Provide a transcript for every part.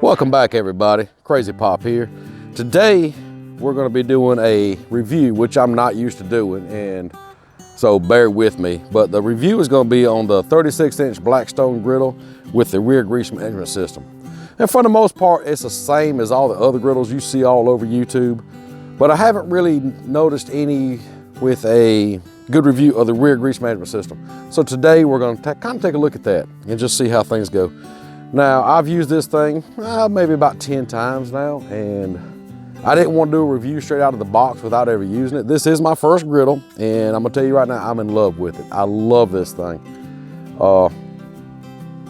Welcome back, everybody. Crazy Pop here. Today we're going to be doing a review, which I'm not used to doing, and so bear with me. But the review is going to be on the 36-inch Blackstone griddle with the rear grease management system. And for the most part, it's the same as all the other griddles you see all over YouTube. But I haven't really noticed any with a good review of the rear grease management system. So today we're going to kind of take a look at that and just see how things go. Now, I've used this thing maybe about 10 times now, and I didn't want to do a review straight out of the box without ever using it. This is my first griddle, and I'm gonna tell you right now, I'm in love with it. I love this thing.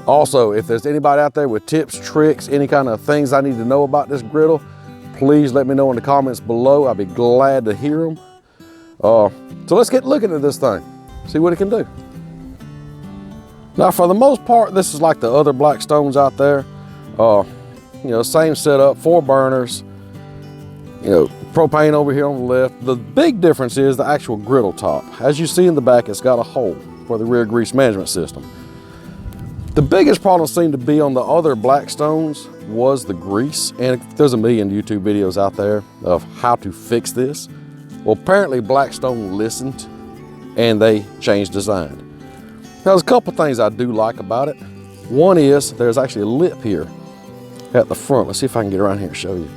Also, if there's anybody out there with tips, tricks, any kind of things I need to know about this griddle, please let me know in the comments below. I'd be glad to hear them. So let's get looking at this thing, see what it can do. Now, for the most part, this is like the other Blackstones out there. You know, same setup, 4 burners, you know, propane over here on the left. The big difference is the actual griddle top. As you see in the back, it's got a hole for the rear grease management system. The biggest problem seemed to be on the other Blackstones was the grease, and there's a million YouTube videos out there of how to fix this. Well, apparently Blackstone listened and they changed design. Now, there's a couple things I do like about it. One is there's actually a lip here at the front. Let's see if I can get around here and show you.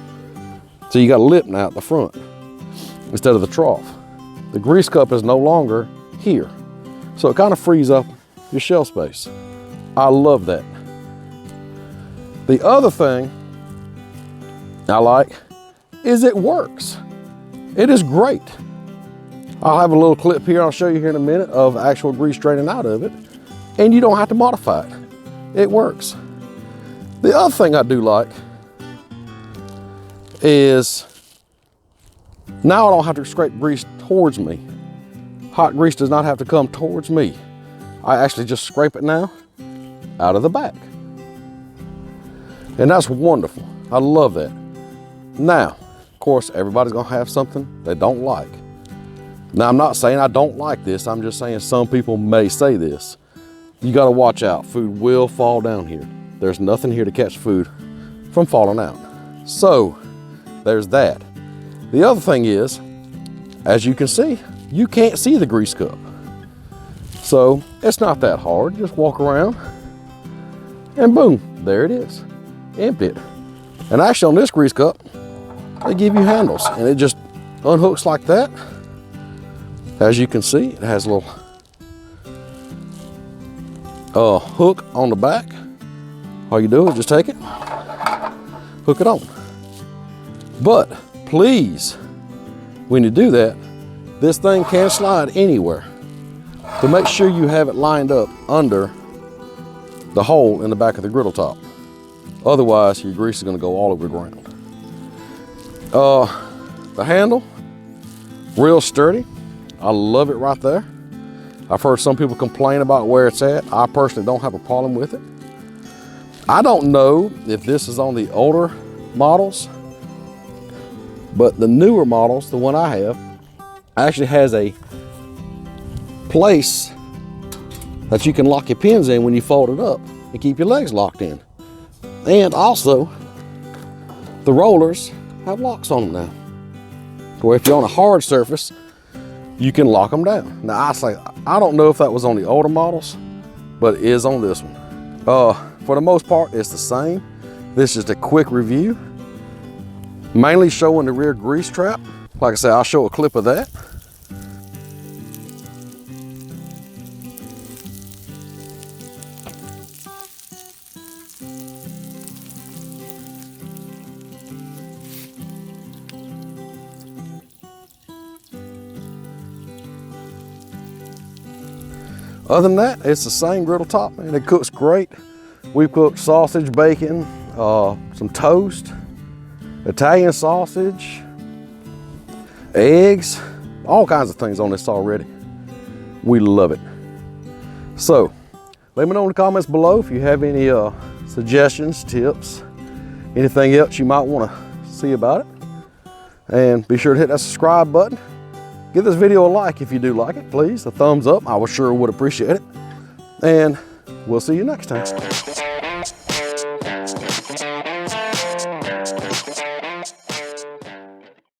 So you got a lip now at the front instead of the trough. The grease cup is no longer here. So it kind of frees up your shelf space. I love that. The other thing I like is it works. It is great. I'll have a little clip here, I'll show you here in a minute, of actual grease draining out of it, and you don't have to modify it. It works. The other thing I do like is now I don't have to scrape grease towards me. Hot grease does not have to come towards me. I actually just scrape it now out of the back. And that's wonderful. I love that. Now, of course, everybody's gonna have something they don't like. Now, I'm not saying I don't like this. I'm just saying some people may say this. You gotta watch out. Food will fall down here. There's nothing here to catch food from falling out. So, there's that. The other thing is, as you can see, you can't see the grease cup. So, it's not that hard. Just walk around and boom, there it is. Empty it. And actually on this grease cup, they give you handles and it just unhooks like that. As you can see, it has a little hook on the back. All you do is just take it, hook it on. But please, when you do that, this thing can slide anywhere. So make sure you have it lined up under the hole in the back of the griddle top. Otherwise, your grease is gonna go all over the ground. The handle, real sturdy. I love it right there. I've heard some people complain about where it's at. I personally don't have a problem with it. I don't know if this is on the older models, but the newer models, the one I have, actually has a place that you can lock your pins in when you fold it up and keep your legs locked in. And also, the rollers have locks on them now. Where if you're on a hard surface, you can lock them down. Now, I don't know if that was on the older models, but it is on this one. For the most part, it's the same. This is just a quick review, mainly showing the rear grease trap. Like I said, I'll show a clip of that. Other than that, it's the same griddle top, and it cooks great. We've cooked sausage, bacon, some toast, Italian sausage, eggs, all kinds of things on this already. We love it. So, let me know in the comments below if you have any suggestions, tips, anything else you might want to see about it. And be sure to hit that subscribe button Give this video a like if you do like it, please. A thumbs up, I sure would appreciate it. And we'll see you next time.